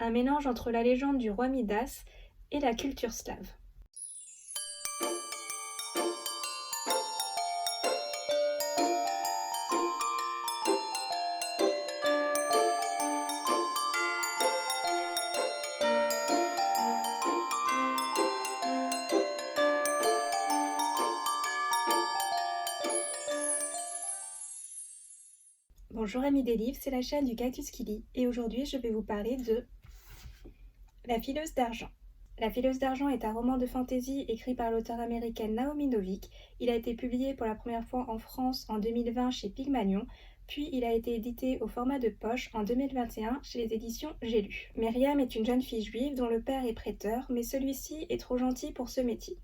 un mélange entre la légende du roi Midas et la culture slave. Bonjour amis des livres, c'est la chaîne du Cactus qui lit et aujourd'hui je vais vous parler de La fileuse d'argent. La fileuse d'argent est un roman de fantasy écrit par l'auteure américaine Naomi Novik. Il a été publié pour la première fois en France en 2020 chez Pygmalion, puis il a été édité au format de poche en 2021 chez les éditions J'ai lu. Myriam est une jeune fille juive dont le père est prêteur, mais celui-ci est trop gentil pour ce métier.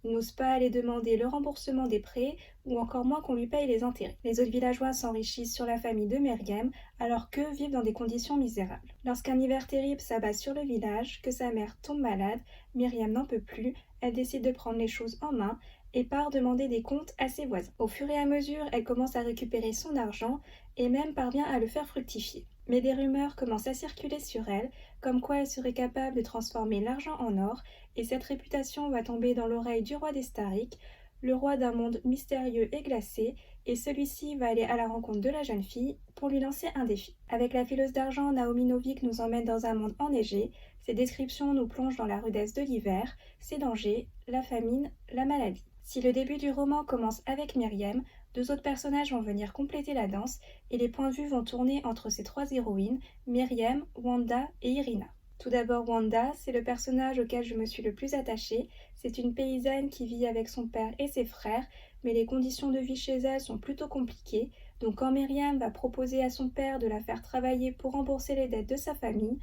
Il n'ose pas aller demander le remboursement des prêts ou encore moins qu'on lui paye les intérêts. Les autres villageois s'enrichissent sur la famille de Myriam alors qu'eux vivent dans des conditions misérables. Lorsqu'un hiver terrible s'abat sur le village, que sa mère tombe malade, Myriam n'en peut plus, elle décide de prendre les choses en main et part demander des comptes à ses voisins. Au fur et à mesure, elle commence à récupérer son argent et même parvient à le faire fructifier. Mais des rumeurs commencent à circuler sur elle, comme quoi elle serait capable de transformer l'argent en or, et cette réputation va tomber dans l'oreille du roi d'Estaric, le roi d'un monde mystérieux et glacé, et celui-ci va aller à la rencontre de la jeune fille pour lui lancer un défi. Avec la fileuse d'argent, Naomi Novik nous emmène dans un monde enneigé, ses descriptions nous plongent dans la rudesse de l'hiver, ses dangers, la famine, la maladie. Si le début du roman commence avec Myriam, deux autres personnages vont venir compléter la danse et les points de vue vont tourner entre ces trois héroïnes, Myriam, Wanda et Irina. Tout d'abord Wanda, c'est le personnage auquel je me suis le plus attachée. C'est une paysanne qui vit avec son père et ses frères, mais les conditions de vie chez elle sont plutôt compliquées. Donc quand Myriam va proposer à son père de la faire travailler pour rembourser les dettes de sa famille,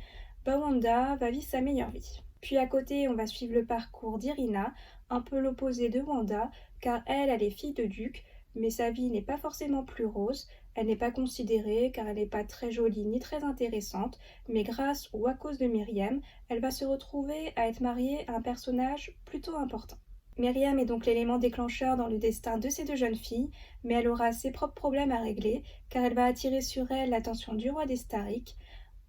Wanda va vivre sa meilleure vie. Puis à côté, on va suivre le parcours d'Irina, un peu l'opposé de Wanda, car elle est fille de duc, mais sa vie n'est pas forcément plus rose. Elle n'est pas considérée car elle n'est pas très jolie ni très intéressante, mais grâce ou à cause de Myriam, elle va se retrouver à être mariée à un personnage plutôt important. Myriam est donc l'élément déclencheur dans le destin de ces deux jeunes filles, mais elle aura ses propres problèmes à régler car elle va attirer sur elle l'attention du roi d'Estaric,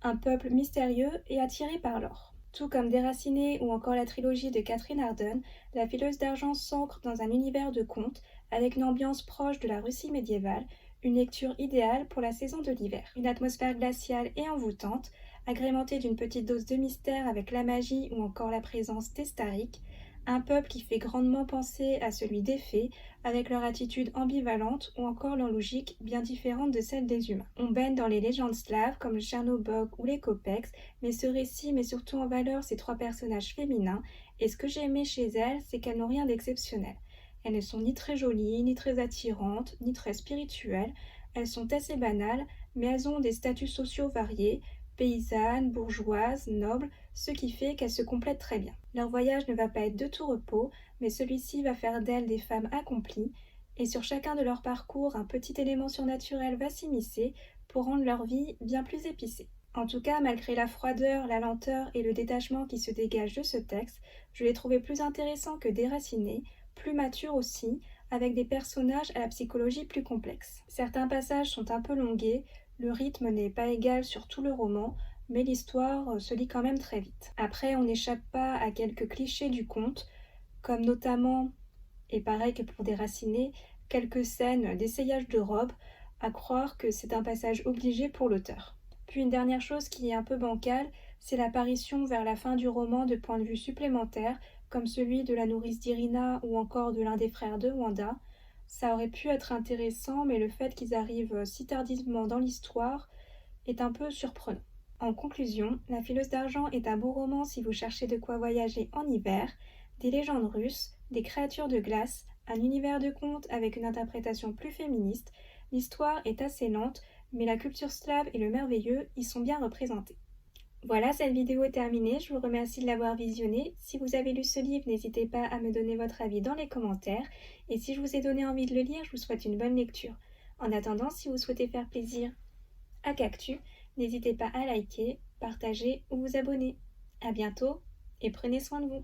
un peuple mystérieux et attiré par l'or. Tout comme Déraciné ou encore la trilogie de Catherine Arden, La fileuse d'argent s'ancre dans un univers de contes avec une ambiance proche de la Russie médiévale, une lecture idéale pour la saison de l'hiver. Une atmosphère glaciale et envoûtante, agrémentée d'une petite dose de mystère avec la magie ou encore la présence d'Estaric, un peuple qui fait grandement penser à celui des fées, avec leur attitude ambivalente ou encore leur logique bien différente de celle des humains. On baigne dans les légendes slaves comme le Chernobog ou les Copex, mais ce récit met surtout en valeur ces trois personnages féminins, et ce que j'ai aimé chez elles, c'est qu'elles n'ont rien d'exceptionnel. Elles ne sont ni très jolies, ni très attirantes, ni très spirituelles, elles sont assez banales, mais elles ont des statuts sociaux variés, paysannes, bourgeoises, nobles, ce qui fait qu'elles se complètent très bien. Leur voyage ne va pas être de tout repos, mais celui-ci va faire d'elles des femmes accomplies, et sur chacun de leurs parcours, un petit élément surnaturel va s'immiscer pour rendre leur vie bien plus épicée. En tout cas, malgré la froideur, la lenteur et le détachement qui se dégagent de ce texte, je l'ai trouvé plus intéressant que Déraciné, plus mature aussi, avec des personnages à la psychologie plus complexe. Certains passages sont un peu longués, le rythme n'est pas égal sur tout le roman, mais l'histoire se lit quand même très vite. Après, on n'échappe pas à quelques clichés du conte, comme notamment, et pareil que pour Déraciné, quelques scènes d'essayage de robe, à croire que c'est un passage obligé pour l'auteur. Puis une dernière chose qui est un peu bancale, c'est l'apparition vers la fin du roman de points de vue supplémentaires, comme celui de la nourrice d'Irina ou encore de l'un des frères de Wanda. Ça aurait pu être intéressant, mais le fait qu'ils arrivent si tardivement dans l'histoire est un peu surprenant. En conclusion, La fileuse d'argent est un beau roman si vous cherchez de quoi voyager en hiver, des légendes russes, des créatures de glace, un univers de contes avec une interprétation plus féministe. L'histoire est assez lente, mais la culture slave et le merveilleux y sont bien représentés. Voilà, cette vidéo est terminée, je vous remercie de l'avoir visionnée. Si vous avez lu ce livre, n'hésitez pas à me donner votre avis dans les commentaires. Et si je vous ai donné envie de le lire, je vous souhaite une bonne lecture. En attendant, si vous souhaitez faire plaisir à Cactus, n'hésitez pas à liker, partager ou vous abonner. À bientôt et prenez soin de vous.